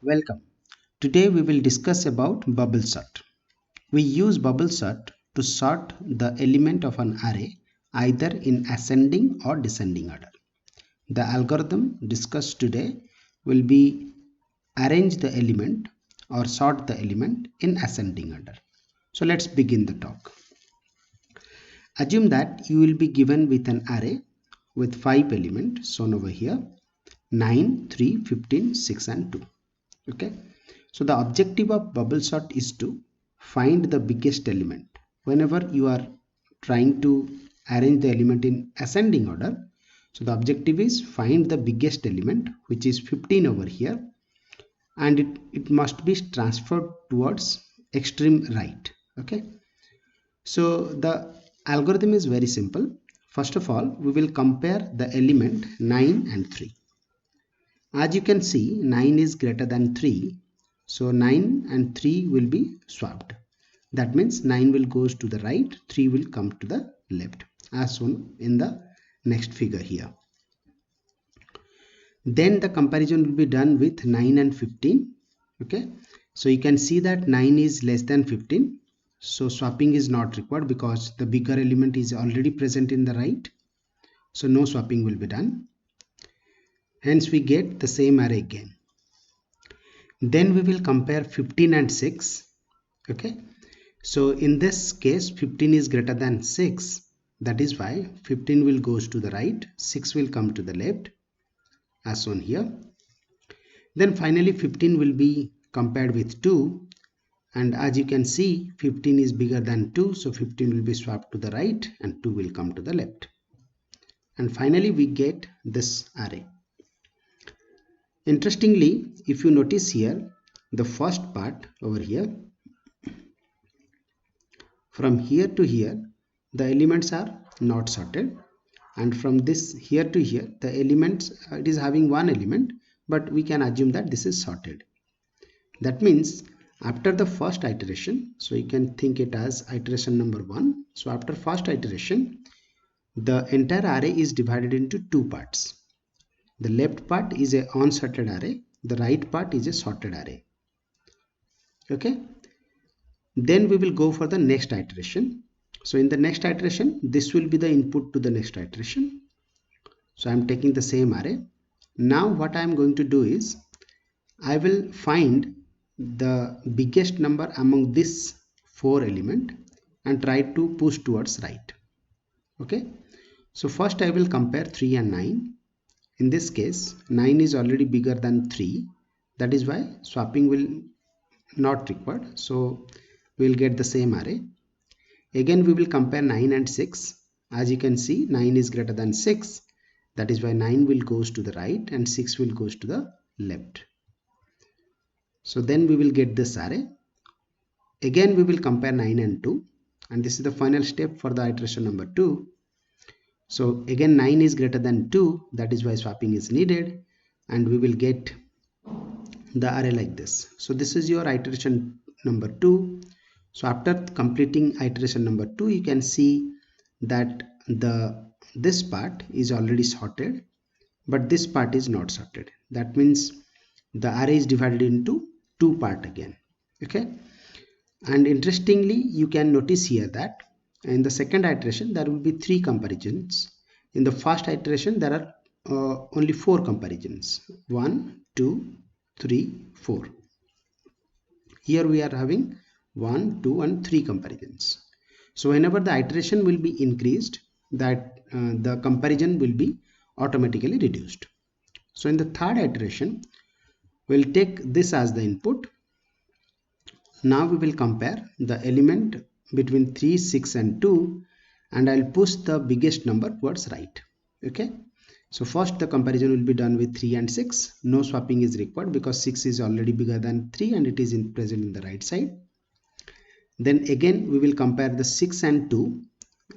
Welcome. Today we will discuss about bubble sort. We use bubble sort to sort the element of an array either in ascending or descending order. The algorithm discussed today will be arrange the element or sort the element in ascending order. So let's begin the talk. Assume that you will be given with an array with 5 elements shown over here: 9, 3, 15, 6 and 2. Okay. So the objective of bubble sort is to find the biggest element. Whenever you are trying to arrange the element in ascending order, so the objective is find the biggest element, which is 15 over here, and it must be transferred towards extreme right. Okay. So the algorithm is very simple. First of all, we will compare the element 9 and 3. As you can see, 9 is greater than 3. So 9 and 3 will be swapped. That means 9 will goes to the right, 3 will come to the left, as shown in the next figure here. Then the comparison will be done with 9 and 15. Okay. So you can see that 9 is less than 15. So swapping is not required because the bigger element is already present in the right. So no swapping will be done. Hence we get the same array again. Then we will compare 15 and 6. Okay. So in this case 15 is greater than 6. That is why 15 will goes to the right, 6 will come to the left, as shown here. Then finally 15 will be compared with 2, and as you can see 15 is bigger than 2, so 15 will be swapped to the right and 2 will come to the left. And finally we get this array. Interestingly, if you notice here, the first part over here, from here to here, the elements are not sorted, and from this here to here, the elements, it is having one element, but we can assume that this is sorted. That means after the first iteration, so you can think it as iteration number 1. So after first iteration, the entire array is divided into two parts. The left part is a unsorted array, the right part is a sorted array. Okay. Then we will go for the next iteration. So in the next iteration, this will be the input to the next iteration. So I am taking the same array. Now what I am going to do is I will find the biggest number among this 4 element and try to push towards right. Okay. So first I will compare 3 and 9. In this case 9 is already bigger than 3. That is why swapping will not required. So we will get the same array. Again we will compare 9 and 6. As you can see 9 is greater than 6. That is why 9 will goes to the right and 6 will goes to the left. So then we will get this array. Again we will compare 9 and 2, and this is the final step for the iteration number 2. So again 9 is greater than 2, that is why swapping is needed, and we will get the array like this. So this is your iteration number 2. So after completing iteration number 2, you can see that this part is already sorted, but this part is not sorted. That means the array is divided into two parts again. Okay. And interestingly, you can notice here that in the second iteration there will be 3 comparisons. In the first iteration there are only 4 comparisons: 1, 2, 3, 4. Here we are having 1, 2 and 3 comparisons. So whenever the iteration will be increased, that the comparison will be automatically reduced. So in the third iteration, we'll take this as the input. Now we will compare the element between 3, 6 and 2, and I'll push the biggest number towards right. Okay. So first the comparison will be done with 3 and 6. No swapping is required because 6 is already bigger than 3 and it is present in the right side. Then again we will compare the 6 and 2,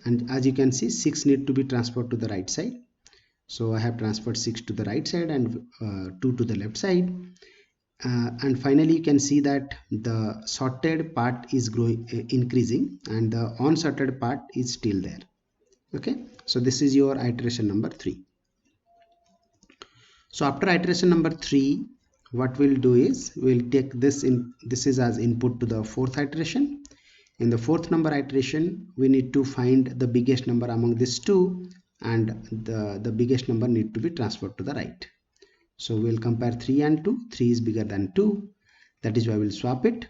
and as you can see 6 need to be transferred to the right side. So I have transferred 6 to the right side and 2 to the left side. And finally you can see that the sorted part is increasing and the unsorted part is still there. Okay. So this is your iteration number 3. So after iteration number 3, what we'll do is we'll take this is as input to the fourth iteration. In the fourth number iteration, we need to find the biggest number among these two, and the biggest number need to be transferred to the right. So we'll compare 3 and 2. 3 is bigger than 2. That is why we'll swap it.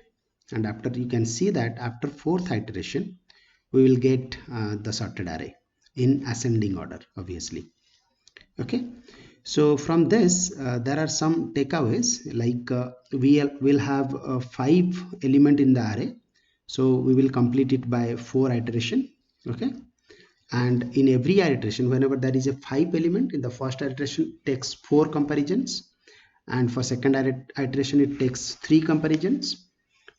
And after, you can see that after fourth iteration, we will get the sorted array in ascending order, obviously. Okay. So from this, there are some takeaways, like we'll have 5 element in the array. So we will complete it by 4 iteration. Okay. And in every iteration, whenever there is a 5 element, in the first iteration takes 4 comparisons, and for second iteration it takes 3 comparisons,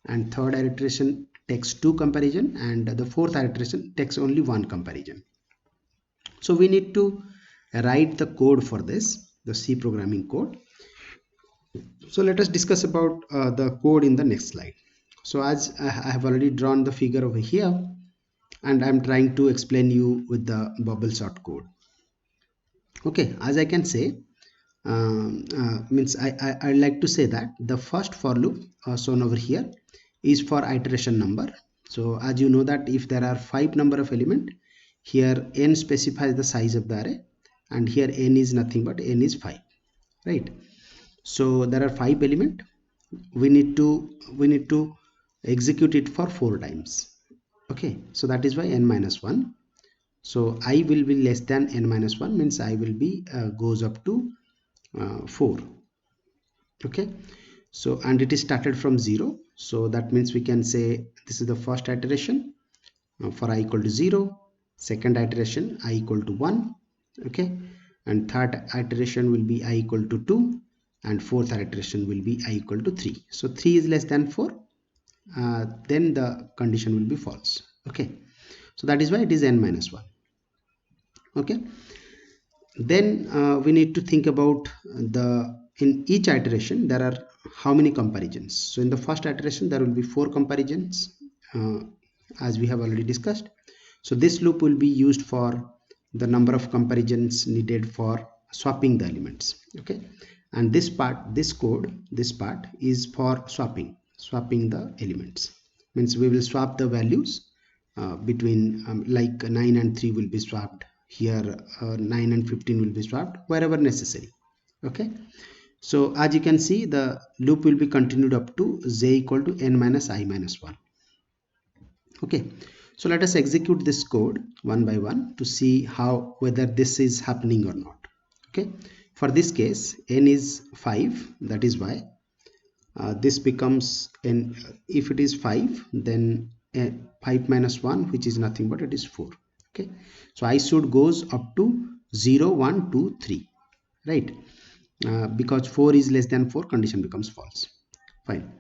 and third iteration takes 2 comparison, and the fourth iteration takes only 1 comparison. So we need to write the code for this, the C programming code. So let us discuss about the code in the next slide. So as I have already drawn the figure over here, and I'm trying to explain you with the bubble sort code. Okay, as I can say, means I like to say that the first for loop shown over here is for iteration number. So as you know that if there are 5 number of element, here n specifies the size of the array, and here n is nothing but n is 5, right? So there are 5 element. We need to execute it for 4 times. Okay, so that is why n minus 1. So I will be less than n minus 1, means I will be goes up to 4. Okay, so and it is started from 0, so that means we can say this is the first iteration for I equal to 0, second iteration I equal to 1, okay, and third iteration will be I equal to 2, and fourth iteration will be I equal to 3. So 3 is less than 4, then the condition will be false. Okay, so that is why it is n minus 1. Okay, then we need to think about in each iteration there are how many comparisons. So in the first iteration there will be 4 comparisons, as we have already discussed. So this loop will be used for the number of comparisons needed for swapping the elements. Okay, and this part is for swapping the elements, means we will swap the values between like 9 and 3 will be swapped here, 9 and 15 will be swapped wherever necessary. Okay, so as you can see, the loop will be continued up to j equal to n minus I minus 1. Okay, so let us execute this code one by one to see whether this is happening or not. Okay, for this case n is 5, that is why this becomes n. If it is 5, then 5 minus 1, which is nothing but it is 4. Okay, so I should goes up to 0, 1, 2, 3, right? Because 4 is less than 4, condition becomes false. Fine.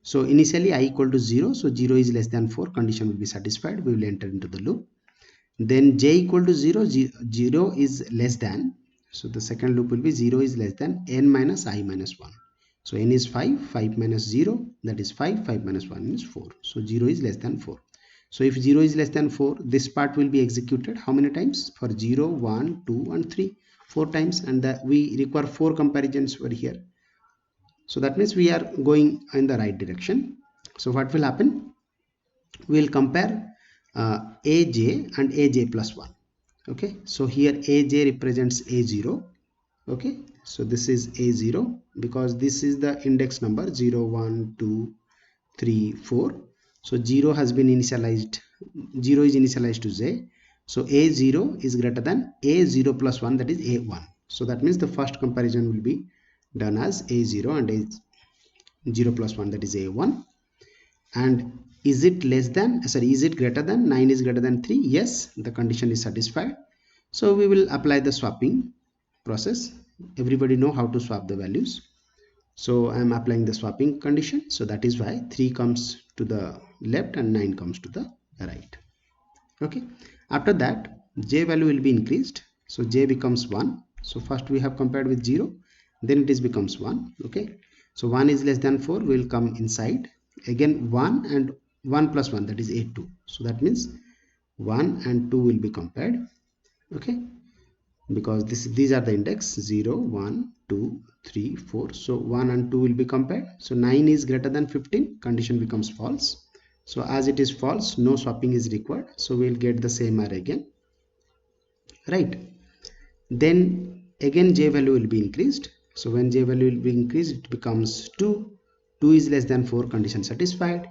So initially I equal to 0, so 0 is less than 4, condition will be satisfied. We will enter into the loop. Then j equal to 0, 0 is less than, so the second loop will be 0 is less than n minus I minus 1. So n is 5, 5 minus 0, that is 5, 5 minus 1 is 4. So 0 is less than 4. So if 0 is less than 4, this part will be executed how many times? For 0, 1, 2 and 3, 4 times, and we require 4 comparisons over here. So that means we are going in the right direction. So what will happen? We will compare aj and aj plus 1. Okay, so here aj represents a0. Okay, so this is a0 because this is the index number 0, 1, 2, 3, 4. So 0 has been initialized, 0 is initialized to j. So a0 is greater than a0 plus 1, that is a1. So that means the first comparison will be done as a0 and a0 plus 1, that is a1. And is it less than, is it greater than, 9 is greater than 3? Yes, the condition is satisfied. So we will apply the swapping process. Everybody know how to swap the values. So I am applying the swapping condition. So that is why 3 comes to the left and 9 comes to the right. Okay, after that j value will be increased. So j becomes 1. So first we have compared with 0, then it is becomes 1. Okay, so 1 is less than 4, will come inside. Again 1 and 1 plus 1, that is a2. So that means 1 and 2 will be compared. Okay, because these are the index 0 1 2 3 4. So 1 and 2 will be compared. So 9 is greater than 15, condition becomes false. So as it is false, no swapping is required, so we'll get the same array again, right? Then again j value will be increased. So when j value will be increased, it becomes 2. 2 is less than 4, condition satisfied.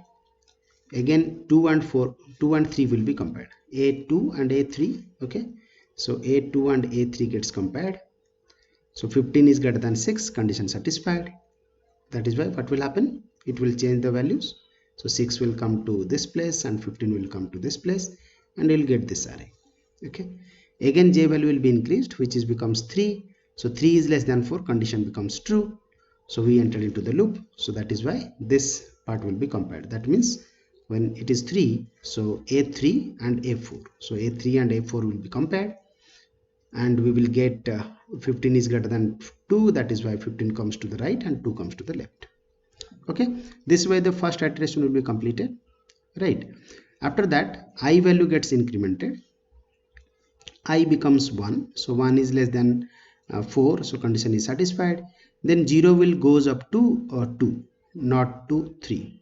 Again 2 and 4, 2 and 3 will be compared, a2 and a3. Okay, so a2 and a3 gets compared. So 15 is greater than 6, condition satisfied. That is why what will happen, it will change the values. So 6 will come to this place and 15 will come to this place, and you'll get this array. Okay, again j value will be increased, which is becomes 3. So 3 is less than 4, condition becomes true. So we entered into the loop. So that is why this part will be compared. That means when it is 3, so a3 and a4, so a3 and a4 will be compared, and we will get 15 is greater than 2. That is why 15 comes to the right and 2 comes to the left. Okay, this way the first iteration will be completed, right? After that, I value gets incremented. I becomes 1, so 1 is less than 4, so condition is satisfied. Then 0 will goes up to 2, not to 3,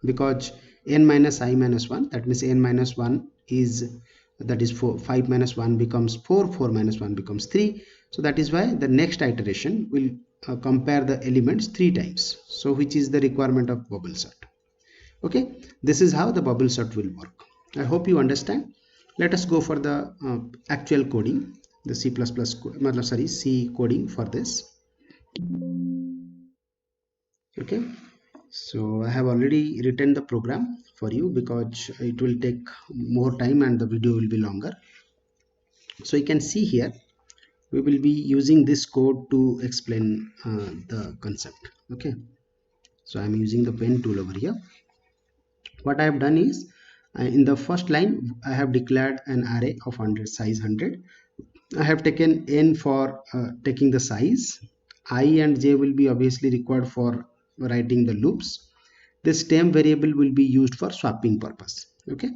because n minus I minus 1, that means n minus 1 is, that is 4. 5 minus 1 becomes 4, 4 minus 1 becomes 3. So that is why the next iteration will compare the elements 3 times, so which is the requirement of bubble sort. Okay, this is how the bubble sort will work. I hope you understand. Let us go for the actual coding, the C++, C coding for this. Okay, so I have already written the program for you because it will take more time and the video will be longer. So you can see here we will be using this code to explain the concept. Okay, so I'm using the pen tool over here. What I have done is, in the first line I have declared an array of 100, size 100. I have taken n for taking the size. I and j will be obviously required for writing the loops. This temp variable will be used for swapping purpose. Okay,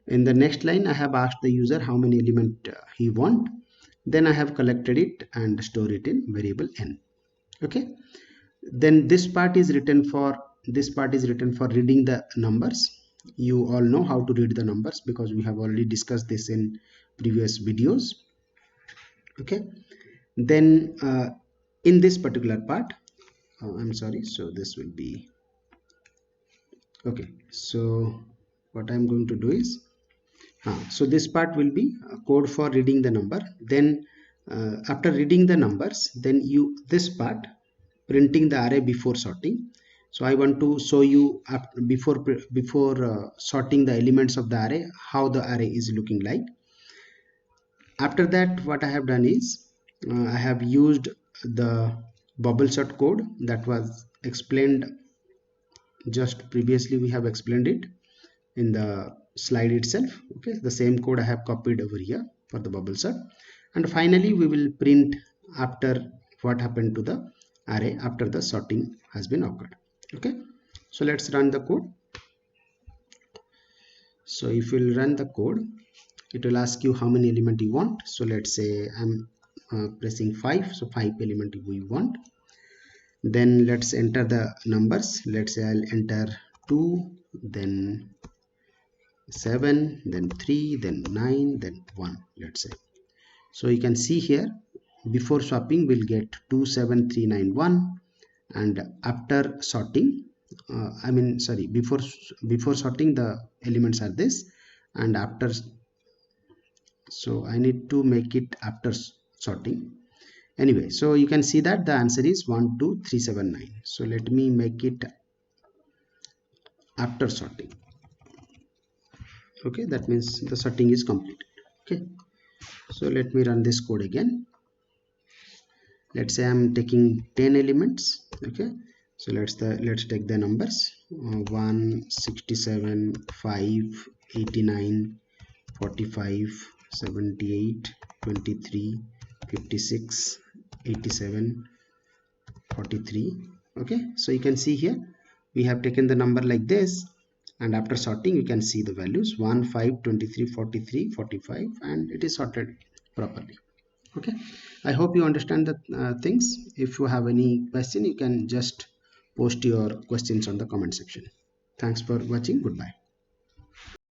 in the next line I have asked the user how many element he want. Then I have collected it and store it in variable n. Okay, then this part is written for reading the numbers. You all know how to read the numbers because we have already discussed this in previous videos. Okay, then in this particular part, I'm sorry, so this will be okay. So what I'm going to do is, so this part will be code for reading the number. Then after reading the numbers, then this part printing the array before sorting. So I want to show you before sorting the elements of the array, how the array is looking like. After that, what I have done is, I have used the bubble sort code that was explained just previously. We have explained it in the slide itself. Okay, the same code I have copied over here for the bubble sort. And finally we will print after what happened to the array after the sorting has been occurred. Okay, so let's run the code. So if you'll run the code, it will ask you how many element you want. So let's say I'm pressing 5, so 5 element we want. Then let's enter the numbers. Let's say I'll enter 2, then 7, then 3, then 9, then 1, let's say. So you can see here, before swapping we'll get 27391, and after sorting, before sorting the elements are this, and after, so I need to make it after sorting. Anyway, so you can see that the answer is 12379. So let me make it after sorting. Okay, that means the sorting is completed. Okay, so let me run this code again. Let's say I'm taking 10 elements. Okay, so let's take the numbers 167, 5, 89, 45, 78, 23, 56, 87, 43. Okay, so you can see here we have taken the number like this, and after sorting you can see the values 1, 5, 23, 43, 45, and it is sorted properly. Okay, I hope you understand the things. If you have any question, you can just post your questions on the comment section. Thanks for watching. Goodbye.